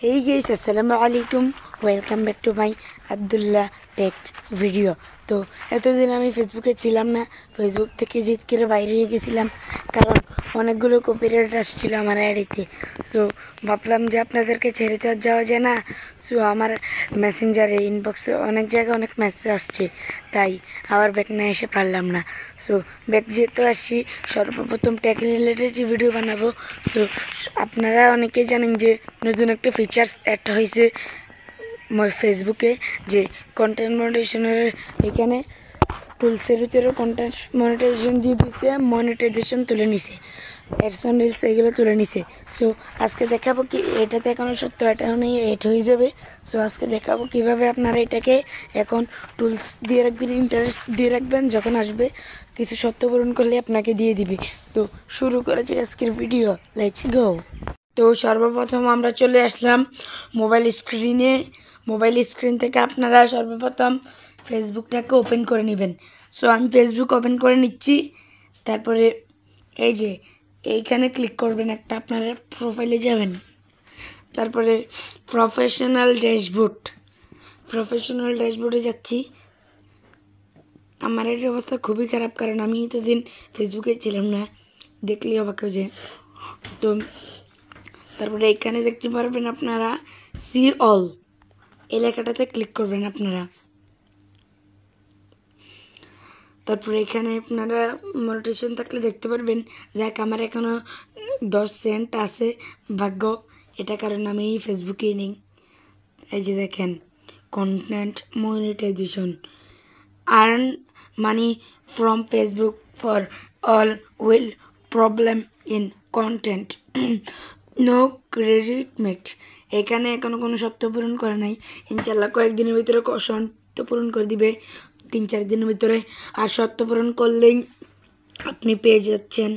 Hey guys, আসসালামু আলাইকুম, welcome back to my Abdullah take video. তো এতদিন আমি ফেসবুকে ছিলাম না, ফেসবুক থেকে জিত করে বাইরে হয়ে গেছিলাম, কারণ অনেকগুলো কপিরাইট আসছিল আমার আইডিতে। সো ভাবলাম যে আপনাদেরকে ছেড়ে যাওয়া যায় না। সো আমার মেসেঞ্জারে ইনবক্সে অনেক জায়গায় অনেক মেসেজ আসছে, তাই আবার ব্যাক না এসে পারলাম না। সো ব্যাক যেহেতু আসছি, সর্বপ্রথম টেক রিলেটেড ভিডিও বানাবো। সো আপনারা অনেকেই জানেন যে নতুন একটা ফিচার্স অ্যাড হয়েছে ফেসবুকে, যে কন্টেন্ট মনিটাইজেশনের এখানে টুলসের ভিতরে কন্টেন্ট মনিটাইজেশন দিয়ে দিচ্ছে, মনিটাইজেশন তুলে নিছে, অ্যাডস অন রিলস এগুলো তুলে নিছে। সো আজকে দেখাবো কি এটাতে এখনও সত্য এটা নেই, এড হয়ে যাবে। সো আজকে দেখাবো কীভাবে আপনারা এটাকে এখন টুলস দিয়ে রাখবেন, ইন্টারেস্ট দিয়ে রাখবেন, যখন আসবে কিছু সত্য পূরণ করলে আপনাকে দিয়ে দিবে। তো শুরু করেছি আজকের ভিডিও, লেটস গো। তো সর্বপ্রথম আমরা চলে আসলাম মোবাইল স্ক্রিনে। মোবাইল স্ক্রিন থেকে আপনারা সর্বপ্রথম ফেসবুকটাকে ওপেন করে নেবেন। সো আমি ফেসবুক ওপেন করে নিচ্ছি। তারপরে এই যে এইখানে ক্লিক করবেন, একটা আপনারা প্রোফাইলে যাবেন, তারপরে প্রফেশনাল ড্যাশবোর্ডে যাচ্ছি। আমার এই অবস্থা খুবই খারাপ, কারণ আমি এতদিন ফেসবুকে ছিলাম না, দেখলেই অবাক হয়ে যায়। তো তারপরে এখানে দেখতে পারবেন আপনারা সি অল এই লেখাটাতে ক্লিক করবেন আপনারা। তারপরে এখানে আপনারা মনিটাইজেশন থাকলে দেখতে পারবেন, যাক আমার এখনও 10 সেন্ট আছে ভাগ্য, এটা কারণ আমি ফেসবুকেই নেই। এই যে দেখেন content monetisation, earn money from Facebook for all will problem in content no credit mate. এখানে এখনও কোনো শর্ত পূরণ করে নাই, ইনশাল্লাহ কয়েকদিনের ভিতরে শর্ত পূরণ করে দিবে, 3-4 দিনের ভিতরে। আর শর্ত পূরণ করলেই আপনি পেয়ে যাচ্ছেন,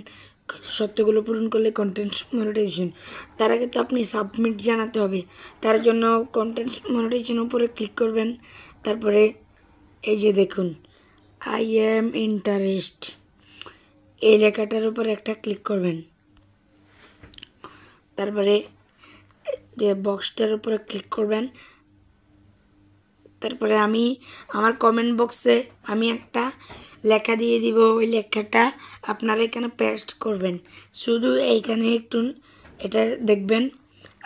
শর্তগুলো পূরণ করলে কন্টেন্ট মনিটাইজেশন। তার আগে তো আপনি সাবমিট জানাতে হবে, তার জন্য কন্টেন্ট মনিটাইজেশন উপরে ক্লিক করবেন। তারপরে এই যে দেখুন আই এম ইন্টারেস্ট এই লেখাটার উপর একটা ক্লিক করবেন। তারপরে যে বক্সটার উপরে ক্লিক করবেন। তারপরে আমি আমার কমেন্ট বক্সে আমি একটা লেখা দিয়ে দিব, ওই লেখাটা আপনারা এখানে পেস্ট করবেন। শুধু এইখানে একটু এটা দেখবেন,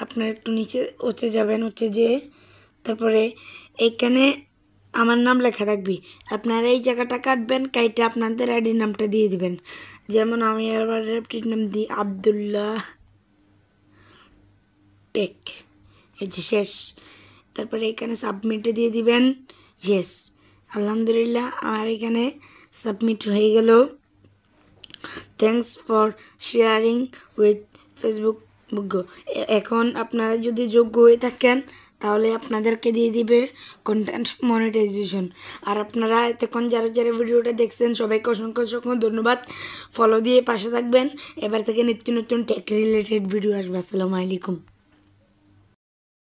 আপনারা একটু নিচে যাবেন, যেয়ে তারপরে এইখানে আমার নাম লেখা থাকবে, আপনারা এই জায়গাটা কাটবেন, কাইটে আপনাদের আইডি নামটা দিয়ে দিবেন। যেমন আমি আবার আইডির নাম দিই আব্দুল্লাহ টেক, এই যে শেষ। তারপরে এখানে সাবমিটে দিয়ে দিবেন ইয়েস। আলহামদুলিল্লাহ আমার এখানে সাবমিট হয়ে গেল। Thanks for sharing with Facebook book. এখন আপনারা যদি যোগ্য হয়ে থাকেন তাহলে আপনাদেরকে দিয়ে দিবে কন্টেন্ট মনিটাইজেশন। আর আপনারা এতক্ষণ যারা ভিডিওটা দেখছেন সবাইকে অসংখ্য ধন্যবাদ। ফলো দিয়ে পাশে থাকবেন, এবার থেকে নিত্য নতুন টেক রিলেটেড ভিডিও আসবে। আসসালামু আলাইকুম।